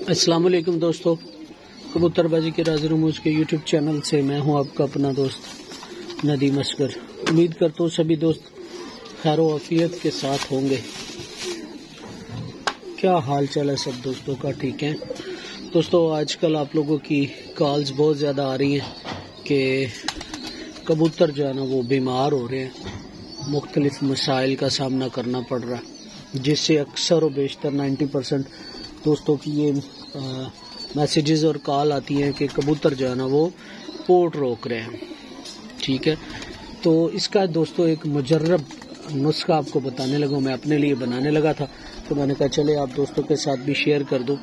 अस्सलाम वालेकुम दोस्तों, कबूतरबाजी के राज़ रमूज़ के यूट्यूब चैनल से मैं हूं आपका अपना दोस्त नदीम असगर। उम्मीद करता हूं सभी दोस्त खैर व आफियत के साथ होंगे। क्या हाल चाल है सब दोस्तों का? ठीक है दोस्तों, आजकल आप लोगों की कॉल्स बहुत ज़्यादा आ रही हैं कि कबूतर जो है ना वो बीमार हो रहे हैं, मुख्तलिफ मसाइल का सामना करना पड़ रहा है, जिससे अक्सर व बेशतर 90% दोस्तों की ये मैसेजेस और कॉल आती हैं कि कबूतर जो है ना वो पोर्ट रोक रहे हैं। ठीक है, तो इसका दोस्तों एक मुजर्रब नुस्खा आपको बताने लगा, मैं अपने लिए बनाने लगा था, तो मैंने कहा चले आप दोस्तों के साथ भी शेयर कर दूं।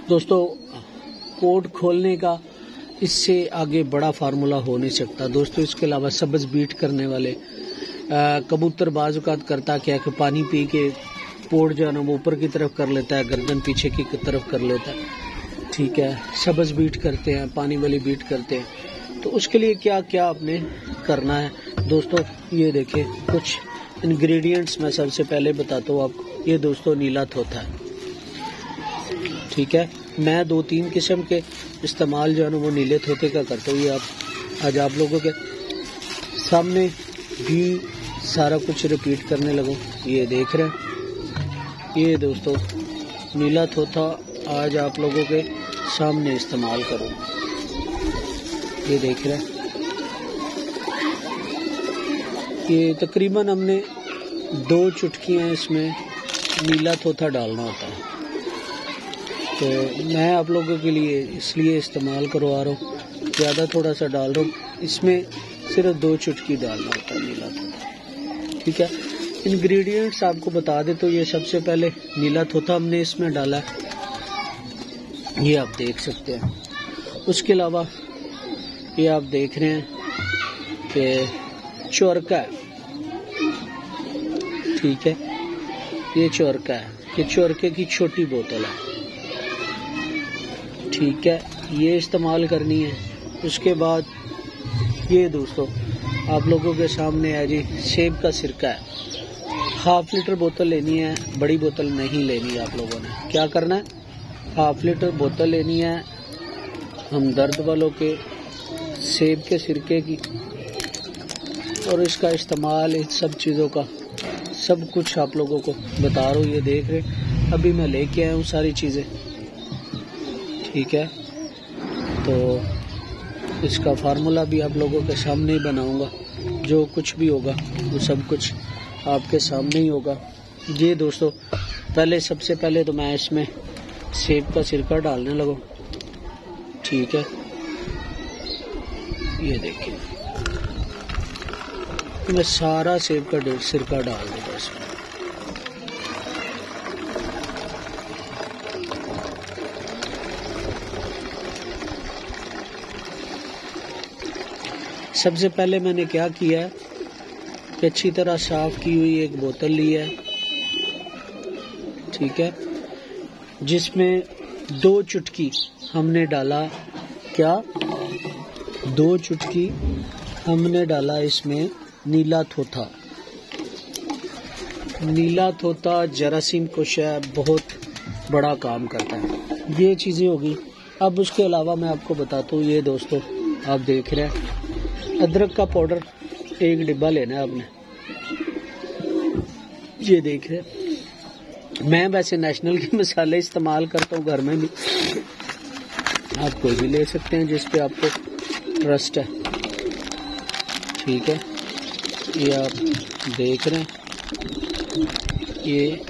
दोस्तों, पोर्ट खोलने का इससे आगे बड़ा फार्मूला हो नहीं सकता दोस्तों। इसके अलावा सब्ज बीट करने वाले कबूतर बाज़ औक़ात करता क्या कि पानी पी के पोर्ट जो है ना वो ऊपर की तरफ कर लेता है, गर्दन पीछे की तरफ कर लेता है। ठीक है, सब्ज बीट करते हैं, पानी वाली बीट करते हैं। तो उसके लिए क्या क्या आपने करना है दोस्तों, ये देखें कुछ इंग्रेडिएंट्स मैं सबसे पहले बताता हूँ आपको। ये दोस्तों नीला तोता है। ठीक है, मैं 2-3 किस्म के इस्तेमाल जो है ना वो नीले तोते का करता हूँ। ये आप आज आप लोगों के सामने भी सारा कुछ रिपीट करने लगूँ। ये देख रहे हैं, ये दोस्तों नीला तोता आज आप लोगों के सामने इस्तेमाल करूँ। ये देख रहे हैं, ये तकरीबन हमने 2 चुटकियाँ इसमें नीला तोता डालना होता है। तो मैं आप लोगों के लिए इसलिए इस्तेमाल करवा रहा हूँ, ज़्यादा थोड़ा सा डाल रहा हूँ, इसमें सिर्फ 2 चुटकी डालना होता है नीला तोता। ठीक है, इंग्रेडिएंट्स आपको बता दे तो ये सबसे पहले नीला तोता हमने इसमें डाला है, ये आप देख सकते हैं। उसके अलावा ये आप देख रहे हैं कि चोरका है। ठीक है, ये चोरका है, ये चोरके की छोटी बोतल है। ठीक है, ये इस्तेमाल करनी है। उसके बाद ये दोस्तों आप लोगों के सामने है जी सेब का सिरका है। 1/2 लीटर बोतल लेनी है, बड़ी बोतल नहीं लेनी है। आप लोगों ने क्या करना है, 1/2 लीटर बोतल लेनी है हमदर्द वालों के सेब के सिरके की, और इसका इस्तेमाल इन सब चीज़ों का सब कुछ आप लोगों को बता रहा हूँ। ये देख रहे अभी मैं लेके आया हूँ सारी चीज़ें। ठीक है, तो इसका फार्मूला भी आप लोगों के सामने ही बनाऊंगा, जो कुछ भी होगा वो सब कुछ आपके सामने ही होगा। ये दोस्तों पहले सबसे पहले तो मैं इसमें सेब का सिरका डालने लगूँ। ठीक है, ये देखिए मैं सारा सेब का सिरका डाल दूंगा इसमें। सबसे पहले मैंने क्या किया है कि अच्छी तरह साफ की हुई एक बोतल ली है। ठीक है, जिसमें 2 चुटकी हमने डाला, क्या 2 चुटकी हमने डाला इसमें नीला तोता। नीला तोता जरासीम कुशा बहुत बड़ा काम करता है। ये चीज़ें होगी। अब उसके अलावा मैं आपको बताता हूँ, ये दोस्तों आप देख रहे हैं अदरक का पाउडर 1 डिब्बा लेना है आपने। ये देख रहे हैं, मैं वैसे नेशनल के मसाले इस्तेमाल करता हूँ घर में भी, आप कोई भी ले सकते हैं जिस पे आपको ट्रस्ट है। ठीक है, ये आप देख रहे हैं, ये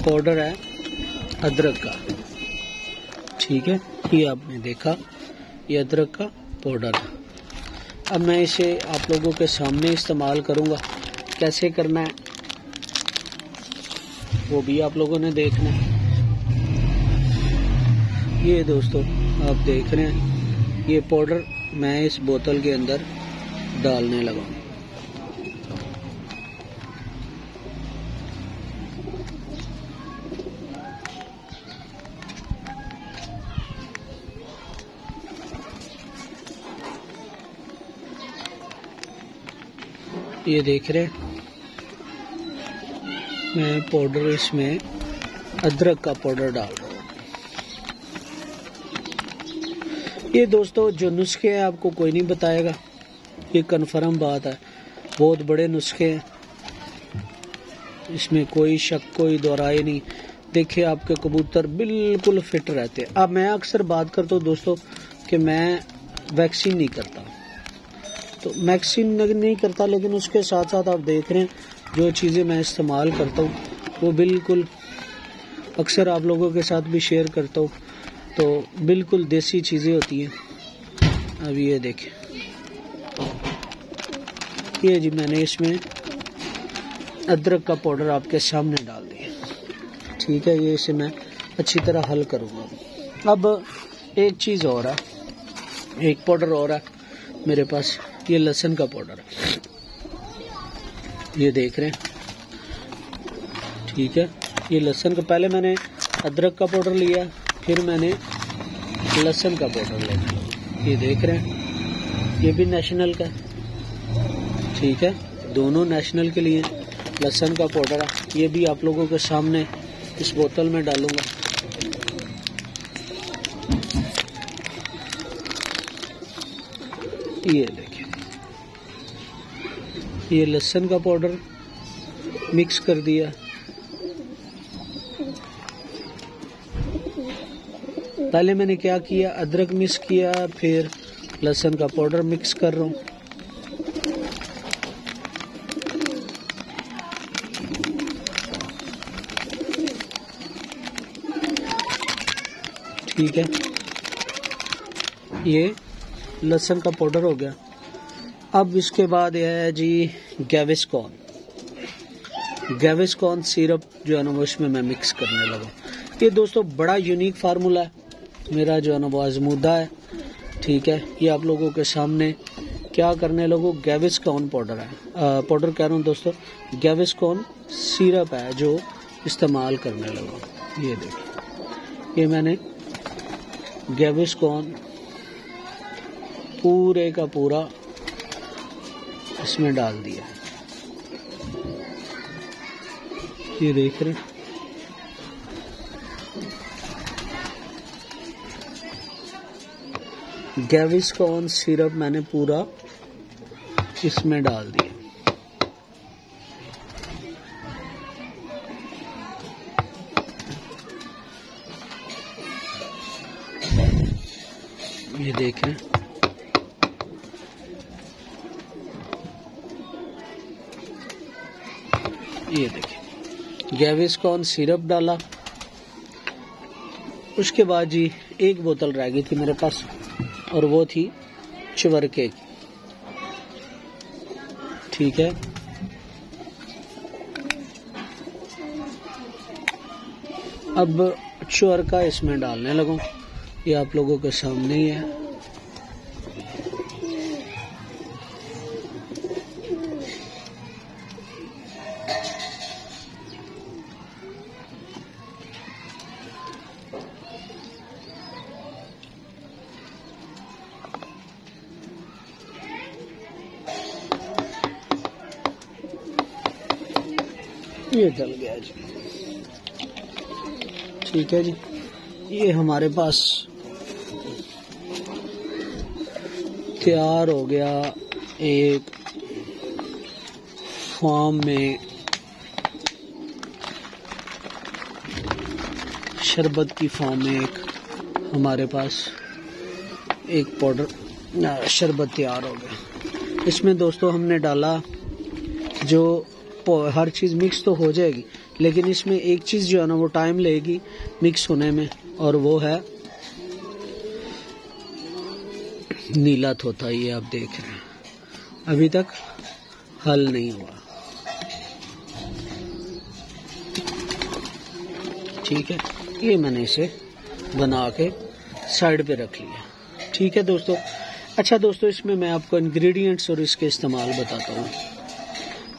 पाउडर है अदरक का। ठीक है, ये आपने देखा, ये अदरक का पाउडर है। अब मैं इसे आप लोगों के सामने इस्तेमाल करूंगा। कैसे करना है वो भी आप लोगों ने देखना है। ये दोस्तों आप देख रहे हैं, ये पाउडर मैं इस बोतल के अंदर डालने लगा। ये देख रहे हैं, मैं पाउडर इसमें अदरक का पाउडर डाल रहा हूँ। ये दोस्तों जो नुस्खे हैं आपको कोई नहीं बताएगा, ये कन्फर्म बात है, बहुत बड़े नुस्खे हैं, इसमें कोई शक कोई दोहराए नहीं। देखिए आपके कबूतर बिल्कुल फिट रहते हैं। अब मैं अक्सर बात करता हूँ दोस्तों कि मैं वैक्सीन नहीं करता, तो वैक्सीन नहीं करता, लेकिन उसके साथ साथ आप देख रहे हैं जो चीज़ें मैं इस्तेमाल करता हूँ वो बिल्कुल अक्सर आप लोगों के साथ भी शेयर करता हूँ, तो बिल्कुल देसी चीज़ें होती हैं। अब ये देखें, ये जी मैंने इसमें अदरक का पाउडर आपके सामने डाल दिया, ठीक है। ये इसे मैं अच्छी तरह हल करूँगा। अब एक चीज़ और है, एक पाउडर और है मेरे पास, ये लहसुन का पाउडर है, ये देख रहे हैं, ठीक है। ये लहसुन का, पहले मैंने अदरक का पाउडर लिया, फिर मैंने लहसुन का पाउडर लिया, ये देख रहे हैं, ये भी नेशनल का, ठीक है, दोनों नेशनल के लिए। लहसुन का पाउडर है, ये भी आप लोगों के सामने इस बोतल में डालूंगा। ये देखिए, ये लहसुन का पाउडर मिक्स कर दिया, पहले मैंने क्या किया, अदरक मिक्स किया, फिर लहसुन का पाउडर मिक्स कर रहा हूँ। ठीक है, ये लहसुन का पाउडर हो गया। अब इसके बाद यह है जी गैविस्कॉन, गैविस्कॉन सिरप जो है ना वो इसमें मैं मिक्स करने लगा। ये दोस्तों बड़ा यूनिक फार्मूला है मेरा, जो है ना वो आजमूदा है, ठीक है। ये आप लोगों के सामने क्या करने लगो, गैविस्कॉन पाउडर है, पाउडर कह रहा हूँ दोस्तों, गैविस्कॉन सिरप है जो इस्तेमाल करने लगा। ये देखिए, ये मैंने गैविस्कॉन पूरे का पूरा इसमें डाल दिया, ये देख रहे हैं। गैविस्कॉन सिरप मैंने पूरा इसमें डाल दिया। ये देख रहे हैं, ये देखिए गैविस्कॉन सिरप डाला। उसके बाद जी एक बोतल रह गई थी मेरे पास, और वो थी चुवरके की, ठीक है। अब चुवरका इसमें डालने लगूं, ये आप लोगों के सामने ही है। ये डल गया जी, ठीक है जी। ये हमारे पास तैयार हो गया एक फार्म में शरबत की फार्म में एक हमारे पास एक पाउडर शरबत तैयार हो गया। इसमें दोस्तों हमने डाला, जो हर चीज़ मिक्स तो हो जाएगी, लेकिन इसमें एक चीज़ जो है ना वो टाइम लेगी मिक्स होने में, और वो है नीला तोता। ये आप देख रहे हैं, अभी तक हल नहीं हुआ, ठीक है। ये मैंने इसे बना के साइड पे रख लिया, ठीक है दोस्तों। अच्छा दोस्तों, इसमें मैं आपको इंग्रेडिएंट्स और इसके इस्तेमाल बताता हूँ।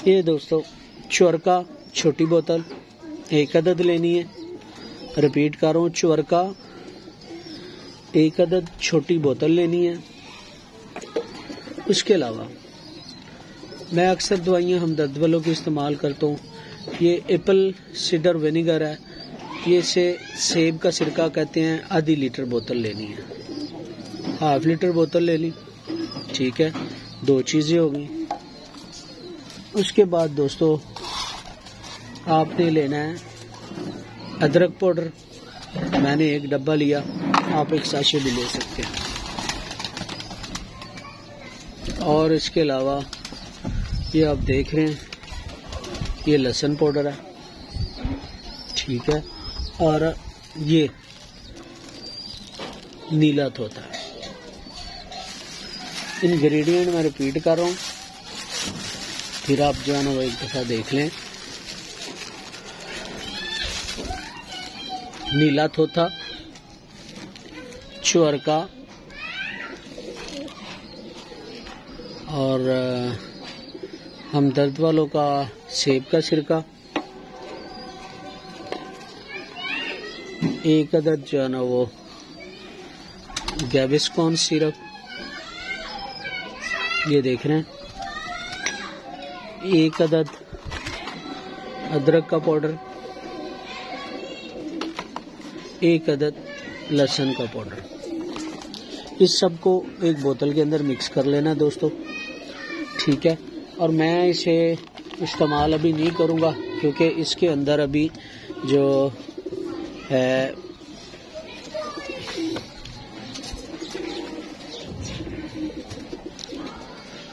ये दोस्तों चुवरका छोटी बोतल 1 अदद लेनी है, रिपीट कर रहा हूँ, चुवरका 1 अदद छोटी बोतल लेनी है। उसके अलावा मैं अक्सर दवाइयाँ हमदर्द वालों की इस्तेमाल करता हूँ, ये एप्पल सीडर विनेगर है, ये इसे सेब का सिरका कहते हैं। आधी लीटर बोतल लेनी है, हाफ लीटर बोतल ले ली, ठीक है। 2 चीज़ें होगी। उसके बाद दोस्तों आपने लेना है अदरक पाउडर, मैंने 1 डब्बा लिया, आप 1 साशे भी ले सकते हैं। और इसके अलावा ये आप देख रहे हैं ये लहसुन पाउडर है, ठीक है। और ये नीला तोता है। इंग्रेडिएंट मैं रिपीट कर रहा हूँ, फिर आप जो है ना वो एक दफ़ा देख लें। नीला तोता, चुअरका और हमदर्द वालों का सेब का सिरका, 1 अदद जो है ना वो गैविस्कॉन सिरप, ये देख रहे हैं। 1 अदद अदरक का पाउडर, 1 अदद लहसुन का पाउडर। इस सब को एक बोतल के अंदर मिक्स कर लेना दोस्तों, ठीक है। और मैं इसे इस्तेमाल अभी नहीं करूँगा क्योंकि इसके अंदर अभी जो है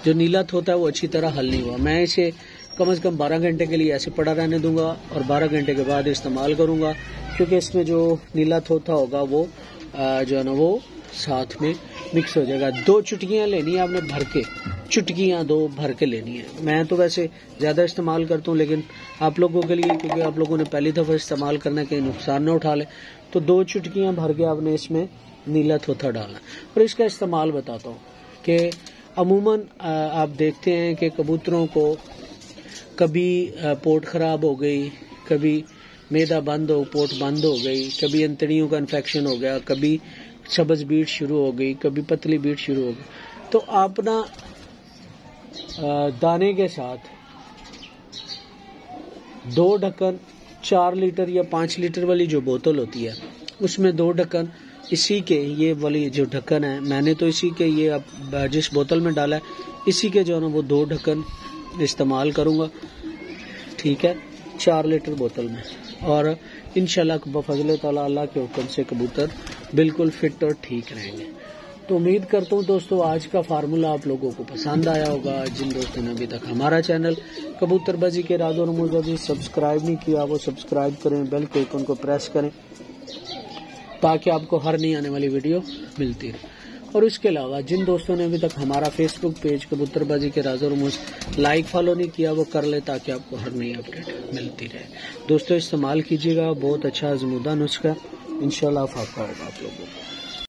जो नीला होता है वो अच्छी तरह हल नहीं हुआ। मैं इसे कम से कम 12 घंटे के लिए ऐसे पड़ा रहने दूंगा और 12 घंटे के बाद इस्तेमाल करूंगा, क्योंकि इसमें जो नीला थोथा होगा वो जो है ना वो साथ में मिक्स हो जाएगा। 2 चुटकियां लेनी है आपने भर के, चुटकियां 2 भर के लेनी है। मैं तो वैसे ज़्यादा इस्तेमाल करता हूँ, लेकिन आप लोगों के लिए, क्योंकि आप लोगों ने पहली दफ़ा इस्तेमाल करना कहीं नुकसान न उठा ले, तो 2 चुटकियां भर के आपने इसमें नीला थोथा डालना। और इसका इस्तेमाल बताता हूँ कि अमूमन आप देखते हैं कि कबूतरों को कभी पोट ख़राब हो गई, कभी मैदा बंद हो, पोट बंद हो गई, कभी अंतड़ियों का इन्फेक्शन हो गया, कभी सब्ज़ बीट शुरू हो गई, कभी पतली बीट शुरू हो गई। तो आप ना दाने के साथ 2 ढक्कन 4 लीटर या 5 लीटर वाली जो बोतल होती है उसमें 2 ढक्कन इसी के, ये वाली जो ढक्कन है मैंने तो इसी के, ये अब जिस बोतल में डाला है इसी के जो है ना वो 2 ढक्कन इस्तेमाल करूँगा, ठीक है, 4 लीटर बोतल में। और इंशाल्लाह बफज़ल ताला अल्लाह के हुक्म से कबूतर बिल्कुल फिट और ठीक रहेंगे। तो उम्मीद करता हूँ दोस्तों आज का फार्मूला आप लोगों को पसंद आया होगा। जिन दोस्तों ने अभी तक हमारा चैनल कबूतरबाजी के राज और रमूज़ अभी सब्सक्राइब नहीं किया वो सब्सक्राइब करें, बेल के आइकन को प्रेस करें ताकि आपको हर नई आने वाली वीडियो मिलती रहे। और इसके अलावा जिन दोस्तों ने अभी तक हमारा फेसबुक पेज कबूतरबाजी के राज और रमूज़ लाइक फॉलो नहीं किया वो कर ले ताकि आपको हर नई अपडेट मिलती रहे। दोस्तों इस्तेमाल कीजिएगा, बहुत अच्छा आजमूदा नुस्खा, इंशाल्लाह फायदा होगा आप लोगों को।